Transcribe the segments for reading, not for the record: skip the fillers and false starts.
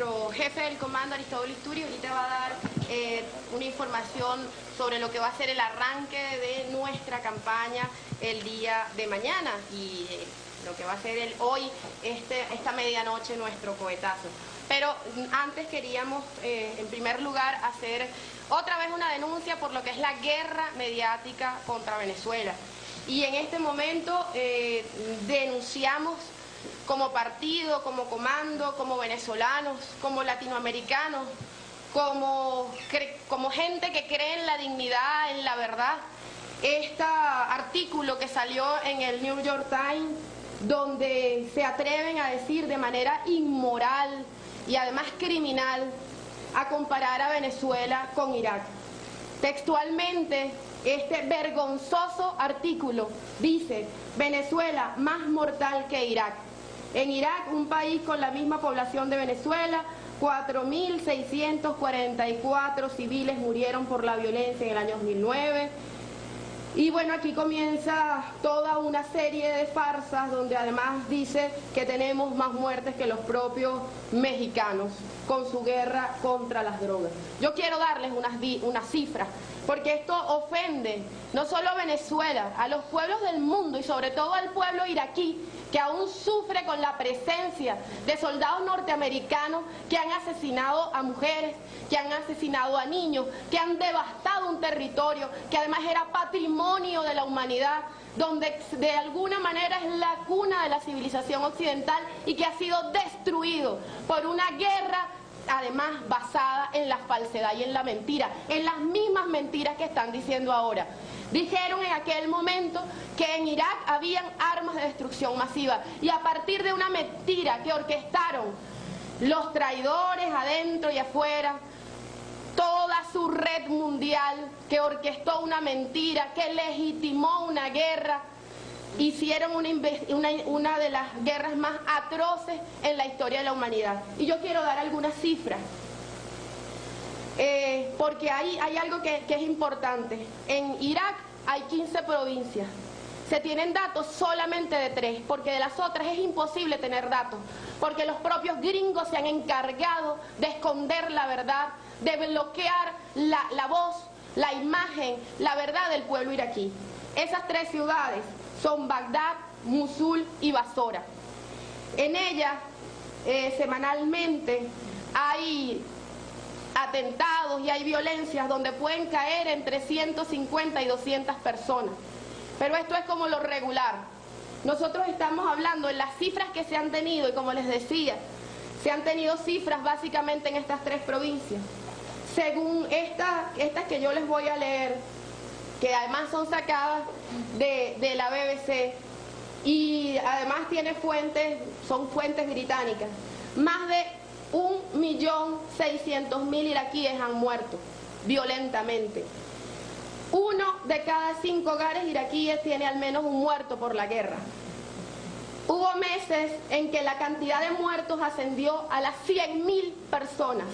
nuestro jefe del comando, Aristóbulo Isturi, ahorita va a dar una información sobre lo que va a ser el arranque de nuestra campaña el día de mañana y lo que va a ser hoy, esta medianoche, nuestro cohetazo. Pero antes queríamos, en primer lugar, hacer otra vez una denuncia por lo que es la guerra mediática contra Venezuela. Y en este momento denunciamos como partido, como comando, como venezolanos, como latinoamericanos, como gente que cree en la dignidad, en la verdad, este artículo que salió en el New York Times, donde se atreven a decir de manera inmoral y además criminal a comparar a Venezuela con Irak. Textualmente, este vergonzoso artículo dice: Venezuela más mortal que Irak. En Irak, un país con la misma población de Venezuela, 4.644 civiles murieron por la violencia en el año 2009. Y bueno, aquí comienza toda una serie de farsas donde además dice que tenemos más muertes que los propios mexicanos con su guerra contra las drogas. Yo quiero darles unas cifras, porque esto ofende no solo a Venezuela, a los pueblos del mundo y sobre todo al pueblo iraquí, que aún sufre con la presencia de soldados norteamericanos que han asesinado a mujeres, que han asesinado a niños, que han devastado un territorio que además era patrimonio de la humanidad, donde de alguna manera es la cuna de la civilización occidental y que ha sido destruido por una guerra además basada en la falsedad y en la mentira, en las mismas mentiras que están diciendo ahora. Dijeron en aquel momento que en Irak habían armas de destrucción masiva y a partir de una mentira que orquestaron los traidores adentro y afuera, toda su red mundial que orquestó una mentira, que legitimó una guerra, hicieron una de las guerras más atroces en la historia de la humanidad. Y yo quiero dar algunas cifras, porque hay algo que es importante. En Irak hay 15 provincias. Se tienen datos solamente de 3, porque de las otras es imposible tener datos, porque los propios gringos se han encargado de esconder la verdad, de bloquear la voz, la imagen, la verdad del pueblo iraquí. Esas 3 ciudades son Bagdad, Mosul y Basora. En ellas, semanalmente, hay atentados y hay violencias donde pueden caer entre 150 y 200 personas. Pero esto es como lo regular. Nosotros estamos hablando en las cifras que se han tenido, y como les decía, se han tenido cifras básicamente en estas 3 provincias. Según estas que yo les voy a leer, que además son sacadas de la BBC y además son fuentes británicas, más de 1.600.000 iraquíes han muerto violentamente. 1 de cada 5 hogares iraquíes tiene al menos un muerto por la guerra. Hubo meses en que la cantidad de muertos ascendió a las 100.000 personas.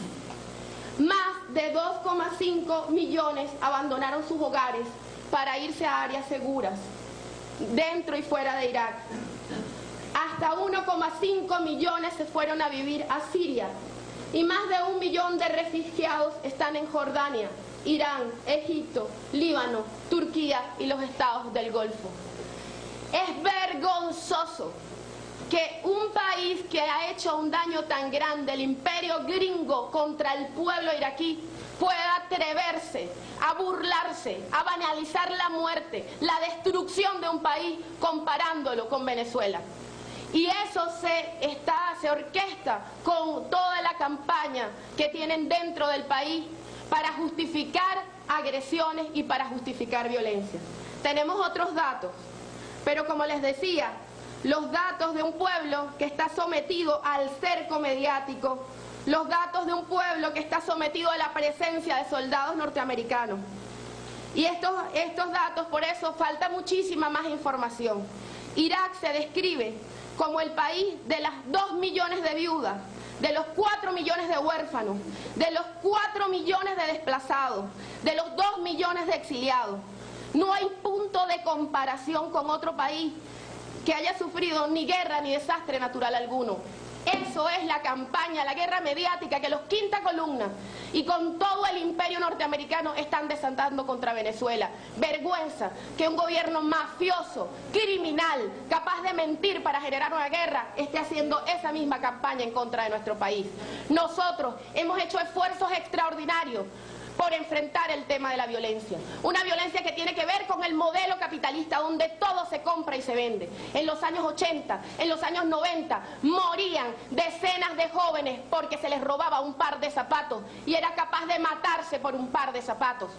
Más de 2,5 millones abandonaron sus hogares para irse a áreas seguras, dentro y fuera de Irak. Hasta 1,5 millones se fueron a vivir a Siria y más de 1 millón de refugiados están en Jordania, Irán, Egipto, Líbano, Turquía y los estados del Golfo. Es vergonzoso que un país que ha hecho un daño tan grande, el imperio gringo, contra el pueblo iraquí, pueda atreverse a burlarse, a banalizar la muerte, la destrucción de un país comparándolo con Venezuela. Y eso se orquesta con toda la campaña que tienen dentro del país para justificar agresiones y para justificar violencia. Tenemos otros datos, pero como les decía, los datos de un pueblo que está sometido al cerco mediático, los datos de un pueblo que está sometido a la presencia de soldados norteamericanos. Y estos datos, por eso falta muchísima más información. Irak se describe como el país de las 2 millones de viudas, de los 4 millones de huérfanos, de los 4 millones de desplazados, de los 2 millones de exiliados. No hay punto de comparación con otro país que haya sufrido ni guerra ni desastre natural alguno. Eso es la campaña, la guerra mediática que los Quinta Columna y con todo el imperio norteamericano están desatando contra Venezuela. Vergüenza que un gobierno mafioso, criminal, capaz de mentir para generar una guerra, esté haciendo esa misma campaña en contra de nuestro país. Nosotros hemos hecho esfuerzos extraordinarios por enfrentar el tema de la violencia. Una violencia que tiene que ver con el modelo capitalista donde todo se compra y se vende. En los años 80, en los años 90, morían decenas de jóvenes porque se les robaba un par de zapatos y era capaz de matarse por un par de zapatos.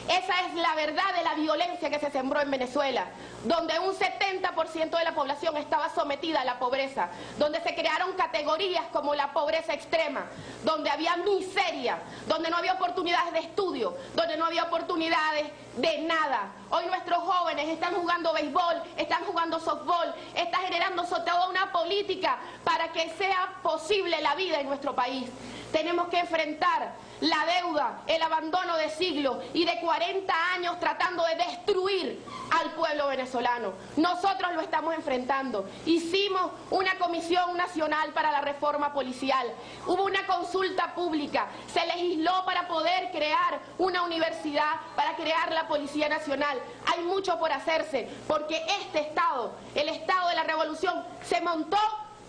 Esa es la verdad de la violencia que se sembró en Venezuela, donde un 70% de la población estaba sometida a la pobreza, donde se crearon categorías como la pobreza extrema, donde había miseria, donde no había oportunidades de estudio, donde no había oportunidades de nada. Hoy nuestros jóvenes están jugando béisbol, están jugando softball, está generándose toda una política para que sea posible la vida en nuestro país. Tenemos que enfrentar la deuda, el abandono de siglos y de 40 años tratando de destruir al pueblo venezolano. Nosotros lo estamos enfrentando. Hicimos una comisión nacional para la reforma policial. Hubo una consulta pública. Se legisló para poder crear una universidad, para crear la Policía Nacional. Hay mucho por hacerse porque este Estado, el Estado de la Revolución, se montó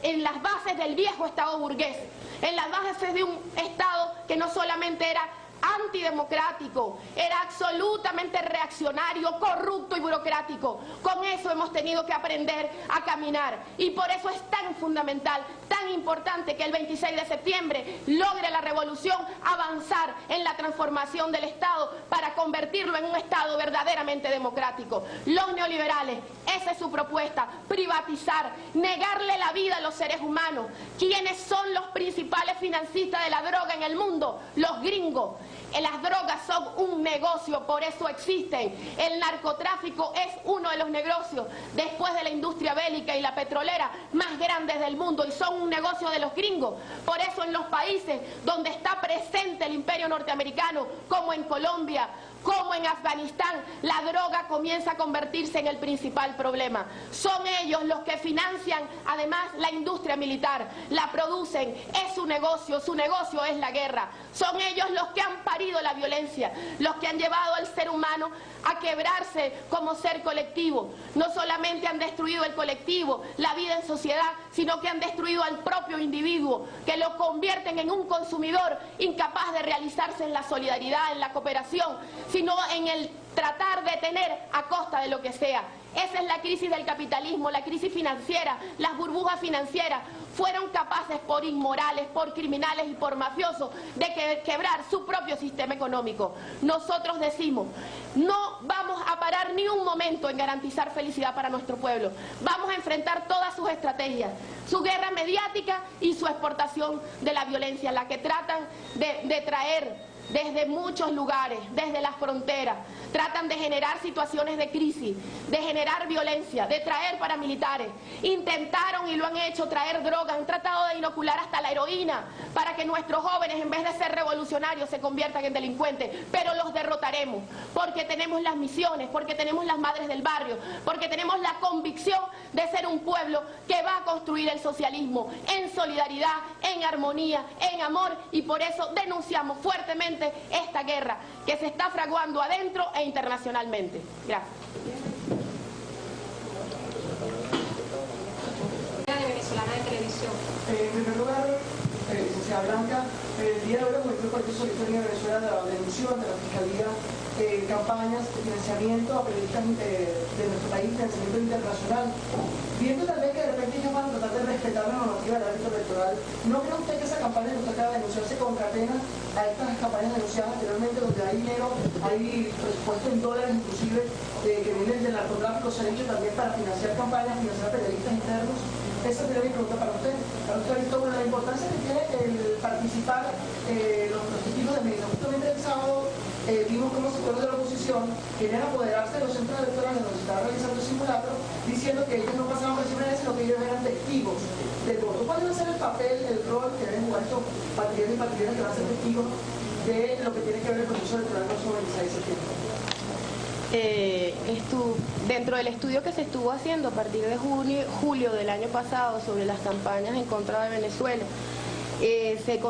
en las bases del viejo Estado burgués, en las bases de un Estado que no solamente era antidemocrático, era absolutamente reaccionario, corrupto y burocrático. Con eso hemos tenido que aprender a caminar y por eso es tan fundamental, tan importante que el 26 de septiembre logre la revolución avanzar en la transformación del Estado para convertirlo en un Estado verdaderamente democrático. Los neoliberales, esa es su propuesta, privatizar, negarle la vida a los seres humanos. ¿Quiénes son los principales financistas de la droga en el mundo? Los gringos. Las drogas son un negocio, por eso existen. El narcotráfico es uno de los negocios, después de la industria bélica y la petrolera, más grandes del mundo y son un negocio de los gringos. Por eso en los países donde está presente el imperio norteamericano, como en Colombia, como en Afganistán, la droga comienza a convertirse en el principal problema. Son ellos los que financian además la industria militar, la producen, es su negocio es la guerra. Son ellos los que han parido la violencia, los que han llevado al ser humano a quebrarse como ser colectivo. No solamente han destruido el colectivo, la vida en sociedad, sino que han destruido al propio individuo, que lo convierten en un consumidor incapaz de realizarse en la solidaridad, en la cooperación, sino en el tratar de tener a costa de lo que sea. Esa es la crisis del capitalismo, la crisis financiera, las burbujas financieras fueron capaces por inmorales, por criminales y por mafiosos de quebrar su propio sistema económico. Nosotros decimos, no vamos a parar ni un momento en garantizar felicidad para nuestro pueblo. Vamos a enfrentar todas sus estrategias, su guerra mediática y su exportación de la violencia, la que tratan de traer desde muchos lugares, desde las fronteras. Tratan de generar situaciones de crisis, de generar violencia, de traer paramilitares. Intentaron y lo han hecho traer droga, han tratado de inocular hasta la heroína para que nuestros jóvenes, en vez de ser revolucionarios, se conviertan en delincuentes. Pero los derrotaremos porque tenemos las misiones, porque tenemos las madres del barrio, porque tenemos la convicción de ser un pueblo que va a construir el socialismo en solidaridad, en armonía, en amor, y por eso denunciamos fuertemente esta guerra que se está fraguando adentro e internacionalmente. Gracias. De Venezolana de Televisión. En primer lugar, licenciada Blanca, el día de hoy el Movimiento Partido Socialista de Venezuela denunció ante la Fiscalía campañas de financiamiento a periodistas de nuestro país, financiamiento internacional. Viendo tal vez que de repente ellos van a tratar de respetar la normativa del ámbito electoral, ¿no cree usted que esa campaña que usted acaba de denunciar se concatena a estas campañas denunciadas anteriormente, donde hay dinero, hay presupuesto en dólares inclusive, que vienen del narcotráfico, se ha dicho también para financiar campañas, financiar periodistas internos? Esa sería mi pregunta para usted. Para usted ha visto la importancia que tiene el participar los estilos de medios. Justamente el sábado vimos como sectores de la oposición querían apoderarse de los centros electorales donde se estaba realizando el simulacro, diciendo que ellos no pasaban por encima de eso, sino que ellos eran testigos del voto. ¿Cuál debe ser el papel, el rol que deben jugar estos patriotas y patriotas que van a ser testigos de lo que tiene que ver el proceso electoral del próximo 26 de septiembre? Dentro del estudio que se estuvo haciendo a partir de julio del año pasado sobre las campañas en contra de Venezuela, se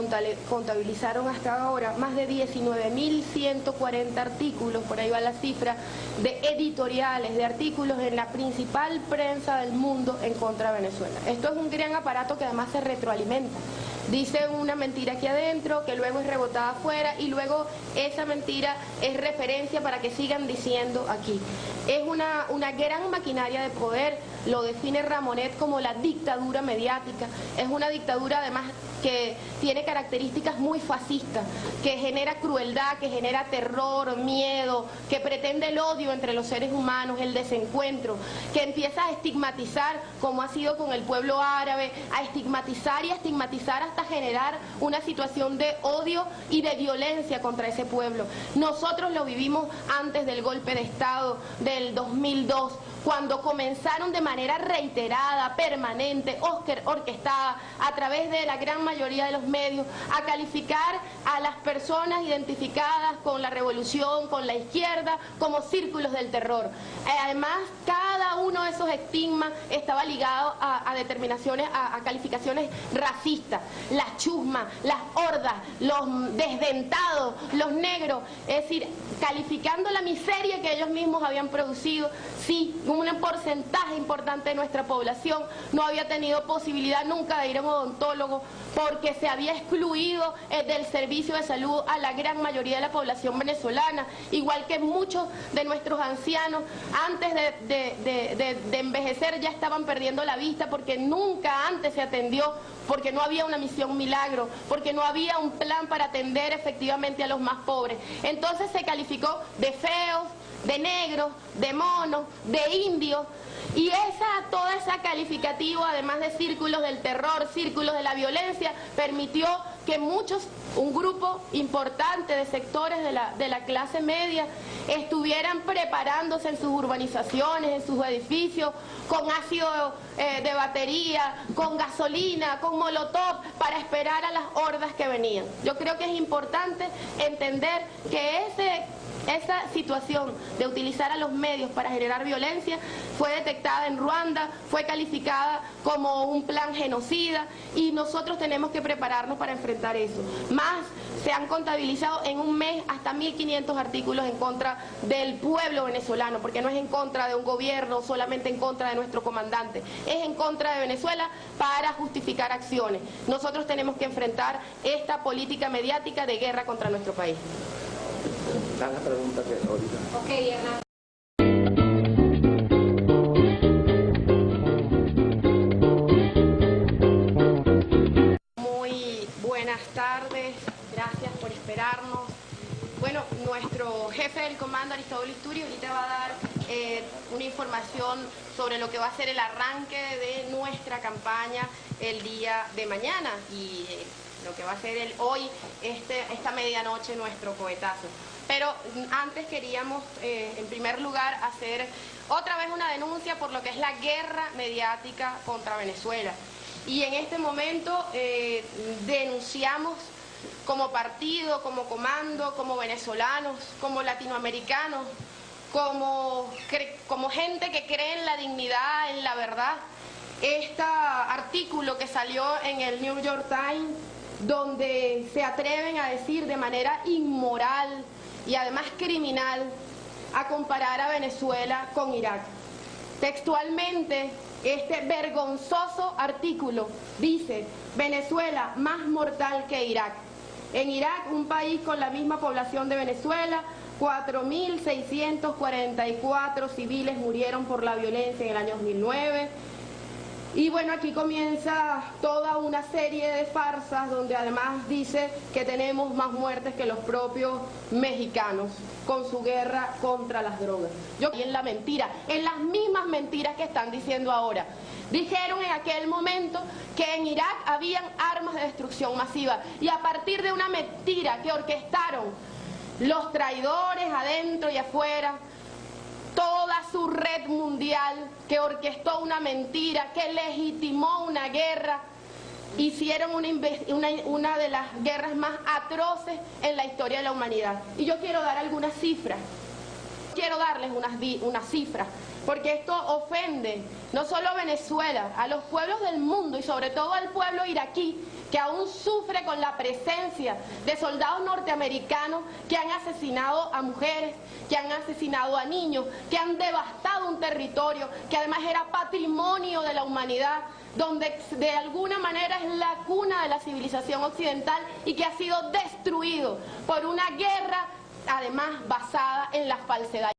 contabilizaron hasta ahora más de 19.140 artículos, por ahí va la cifra, de editoriales, de artículos en la principal prensa del mundo en contra de Venezuela. Esto es un gran aparato que además se retroalimenta. Dicen una mentira aquí adentro, que luego es rebotada afuera y luego esa mentira es referencia para que sigan diciendo aquí. Es una gran maquinaria de poder, lo define Ramonet como la dictadura mediática. Es una dictadura además que tiene características muy fascistas, que genera crueldad, que genera terror, miedo, que pretende el odio entre los seres humanos, el desencuentro, que empieza a estigmatizar, como ha sido con el pueblo árabe, a estigmatizar y a estigmatizar hasta generar una situación de odio y de violencia contra ese pueblo. Nosotros lo vivimos antes del golpe de Estado del 2002, cuando comenzaron de manera reiterada, permanente, orquestada, a través de la gran mayoría de los medios, a calificar a las personas identificadas con la revolución, con la izquierda, como círculos del terror. Además, cada uno de esos estigmas estaba ligado a determinaciones, a calificaciones racistas, las chusmas, las hordas, los desdentados, los negros, es decir, calificando la miseria que ellos mismos habían producido. Sí, un porcentaje importante de nuestra población no había tenido posibilidad nunca de ir a un odontólogo porque se había excluido del servicio de salud a la gran mayoría de la población venezolana, igual que muchos de nuestros ancianos antes de envejecer ya estaban perdiendo la vista porque nunca antes se atendió, porque no había una misión milagro, porque no había un plan para atender efectivamente a los más pobres. Entonces se calificó de feos, de negros, de monos, de indios, y todo ese calificativo, además de círculos del terror, círculos de la violencia, permitió que un grupo importante de sectores de la clase media estuvieran preparándose en sus urbanizaciones, en sus edificios, con ácido de batería, con gasolina, con molotov, para esperar a las hordas que venían. Yo creo que es importante entender que esa situación de utilizar a los medios para generar violencia fue detectada en Ruanda, fue calificada como un plan genocida y nosotros tenemos que prepararnos para enfrentar eso. Más, se han contabilizado en un mes hasta 1.500 artículos en contra del pueblo venezolano, porque no es en contra de un gobierno, solamente en contra de nuestro comandante, es en contra de Venezuela para justificar acciones. Nosotros tenemos que enfrentar esta política mediática de guerra contra nuestro país. La pregunta que ahorita. Ok, Hernán. Muy buenas tardes, gracias por esperarnos. Bueno, nuestro jefe del comando, Aristóbulo Isturi, ahorita va a dar una información sobre lo que va a ser el arranque de nuestra campaña el día de mañana y lo que va a ser hoy, esta medianoche, nuestro cohetazo. Pero antes queríamos, en primer lugar, hacer otra vez una denuncia por lo que es la guerra mediática contra Venezuela. Y en este momento denunciamos como partido, como comando, como venezolanos, como latinoamericanos, como gente que cree en la dignidad, en la verdad, este artículo que salió en el New York Times, donde se atreven a decir de manera inmoral y además criminal a comparar a Venezuela con Irak. Textualmente, este vergonzoso artículo dice: Venezuela más mortal que Irak. En Irak, un país con la misma población de Venezuela, 4.644 civiles murieron por la violencia en el año 2009. Y bueno, aquí comienza toda una serie de farsas donde además dice que tenemos más muertes que los propios mexicanos con su guerra contra las drogas. Y en la mentira, en las mismas mentiras que están diciendo ahora. Dijeron en aquel momento que en Irak habían armas de destrucción masiva y a partir de una mentira que orquestaron los traidores adentro y afuera, toda su red mundial que orquestó una mentira, que legitimó una guerra, hicieron una de las guerras más atroces en la historia de la humanidad. Y yo quiero dar algunas cifras. quiero darles unas cifras, porque esto ofende no solo a Venezuela, a los pueblos del mundo y sobre todo al pueblo iraquí, que aún sufre con la presencia de soldados norteamericanos que han asesinado a mujeres, que han asesinado a niños, que han devastado un territorio que además era patrimonio de la humanidad, donde de alguna manera es la cuna de la civilización occidental y que ha sido destruido por una guerra además basada en la falsedad.